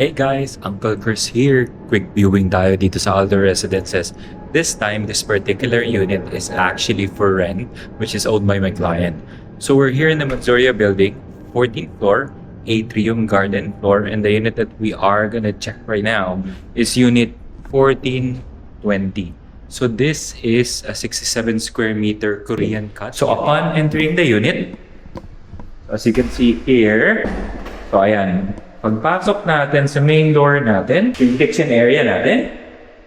Hey guys, Uncle Chris here. Quick viewing tayo dito sa Aldo Residences. This time, this particular unit is actually for rent, which is owned by my client. So we're here in the Mansoria building, 14th floor, atrium garden floor, and the unit that we are gonna check right now is unit 1420. So this is a 67 square meter Korean cut. So upon entering the unit, as you can see here, so ayan, pagpasok natin sa main door natin, yung kitchen area natin,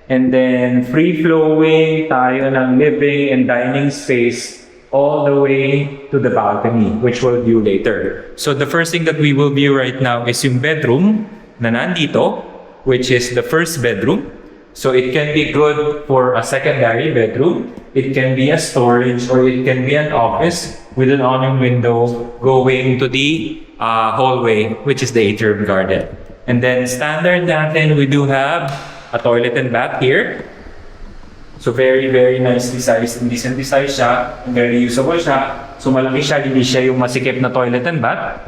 and then free-flowing tayo ng living and dining space all the way to the balcony, which we'll view later. So the first thing that we will view right now is yung bedroom na nandito, which is the first bedroom. So it can be good for a secondary bedroom, it can be a storage, or it can be an office with an awning window going to the hallway, which is the atrium garden. And then standard natin, we do have a toilet and bath here. So very, very nicely sized and decently sized siya. Very usable siya. So malaki siya, hindi siya yung masikip na toilet and bath.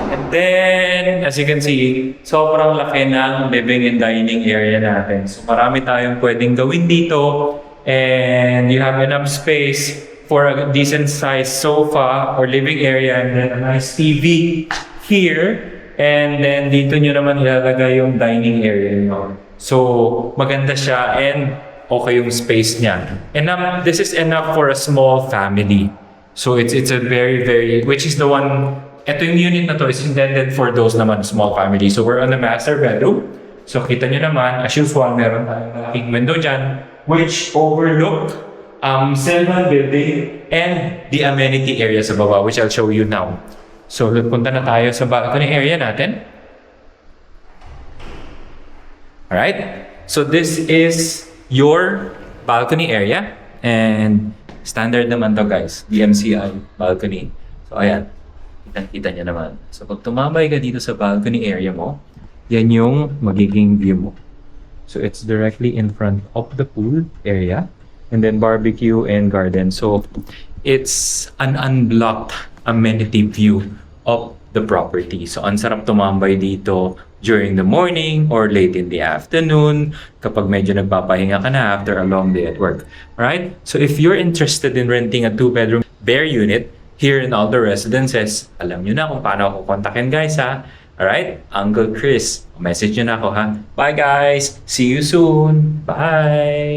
And then, as you can see, sobrang laki ng living and dining area natin. So marami tayong pwedeng gawin dito. And you have enough space for a decent sized sofa or living area, and then a nice TV here. And then dito nyo naman ilalagay yung dining area nyo. So maganda siya and okay yung space niya. Enough, this is enough for a small family. So it's a very, very, which is the one, ito yung unit na to is intended for those naman small family. So we're on the master bedroom. So kita nyo naman, as usual, meron tayong malaking window dyan, which overlook Selman building and the amenity area sa baba, which I'll show you now. So punta na tayo sa balcony area natin. Alright, so this is your balcony area, and standard naman to guys, DMCI balcony. So ayan, kita nyo naman. So pag tumambay ka dito sa balcony area mo, yan yung magiging view mo. So it's directly in front of the pool area, and then barbecue and garden. So it's an unblocked amenity view of the property. So ang sarap tumambay dito during the morning or late in the afternoon kapag medyo nagpapahinga ka na after a long day at work. Alright? So if you're interested in renting a 2-bedroom bare unit here in Aldo Residences, alam nyo na kung paano ako kontakin guys ha. Alright? Uncle Chris, message nyo na ako ha. Bye guys! See you soon! Bye!